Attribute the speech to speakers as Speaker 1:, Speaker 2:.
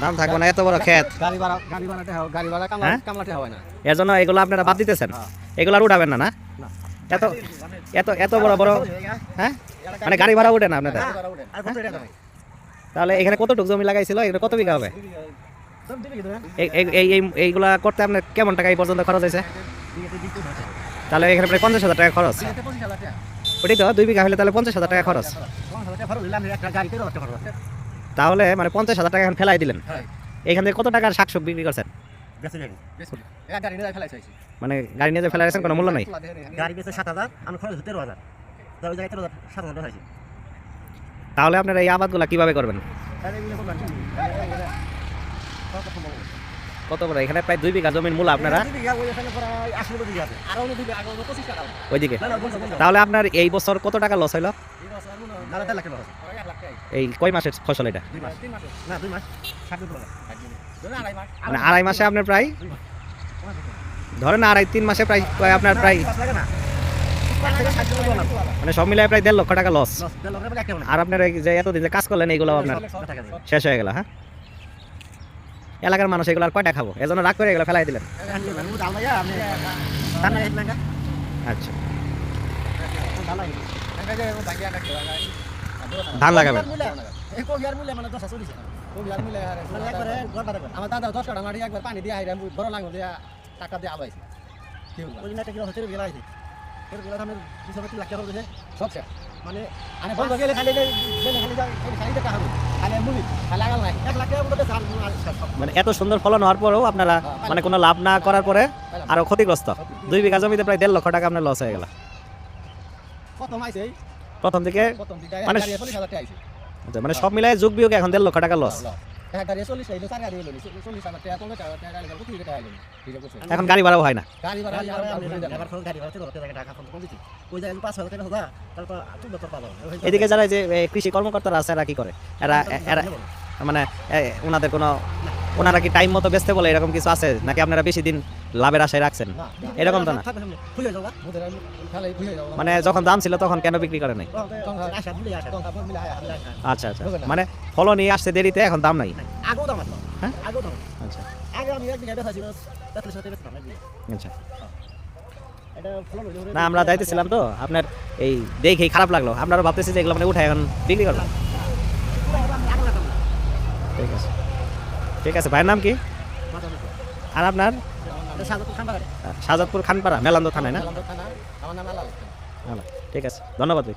Speaker 1: দাম থাকবে না, এত বড় ক্ষেত।
Speaker 2: গাড়ি ভাড়া কামলাতে হয় না।
Speaker 1: এর জন্য এগুলো আপনারা বাদ দিতেছেন, এগুলো আর উঠাবেন না? না, এত এত এত বড় বড়, হ্যাঁ, মানে গাড়ি ভাড়া উঠে না আপনাদের? তাহলে এখানে কতটুকু জমি লাগাইছিল, এখানে কত বিঘা হবে? এইগুলা করতে আপনার কেমন টাকা এই পর্যন্ত খরচ হয়েছে? তাহলে এখানে প্রায় 50,000 টাকা খরচ। ওটাই তো, 2 বিঘা হলে তাহলে 50,000 টাকা খরচ। তাহলে মানে 50,000 টাকা এখন ফেলাই দিলেন। এখান থেকে কত টাকার শাকসবজি বিক্রি করছেন? মানে গাড়ি নিয়ে যে ফেলাই রাখছেন কোনো মূল্য নাই? তাহলে আপনারা এই আবাদগুলা কিভাবে করবেন? কত বড় এখানে প্রায় 2 বিঘা জমির মূল আপনারা ওইদিকে। তাহলে আপনার এই বছর কত টাকা লস হইল? এই কয় মাসের ফসল এটা? মানে 2.5 মাসে আপনার প্রায় ধরেন 2.5-3 মাসে প্রায় আপনার প্রায় মানে সব মিলাই প্রায় 1.5 লক্ষ টাকা লস। আর আপনার যে এতদিন যে কাজ করলেন এইগুলো আপনার শেষ হয়ে গেল। হ্যাঁ, এলাকার মানুষ এগুলো আর কয়টা খাবো, এজন্য রাগ করে এগুলো ফেলাই দিলেন। আচ্ছা, ধান লাগাবেন?
Speaker 2: আমার দাদা 10 কাঠা মাটি একবার পানি দিয়ে বড় লাগলো দিয়ে টাকা দিয়ে আবাইছে। মানে বন্ধ গেলে খালি
Speaker 1: মানে এত সুন্দর ফলন হওয়ার পরেও আপনারা মানে কোনো লাভ না করার পরে আরো ক্ষতিগ্রস্ত। 2 বিঘা জমিতে প্রায় 1.5 লক্ষ টাকা আপনার লস হয়ে গেল প্রথম দিকে। মানে মানে সব মিলাই যুগ বিয়োগ এখন 1.5 লক্ষ টাকা লস। এখন গাড়ি ভাড়াও হয় না। এদিকে যারা যে কৃষি কর্মকর্তারা আছে এরা কি করে? এরা এরা মানে ওনাদের কোনো, ওনারা কি টাইম মতো বেচতে বলে এরকম কিছু আছে নাকি আপনারা বেশি দিন লাভের আশায় রাখছেন? এরকম তো না, মানে যখন দাম ছিল তখন কেন বিক্রি করে নাই? আচ্ছা আচ্ছা, মানে ফলন নিয়ে আসছে দেরিতে, এখন দাম নাই। হ্যাঁ, আচ্ছা আচ্ছা। না, আমরা দায়িত্ব তো আপনার এই দেখেই খারাপ লাগলো, আপনারা ভাবতেছি যে এগুলো মানে উঠে এখন বিক্রি করবো। ঠিক আছে, ঠিক আছে। ভাইয়ের নাম কি? আর আপনার? শাহজাদপুর খানপাড়া, মেলান্দ থানায় না? ঠিক আছে, ধন্যবাদ ভাই।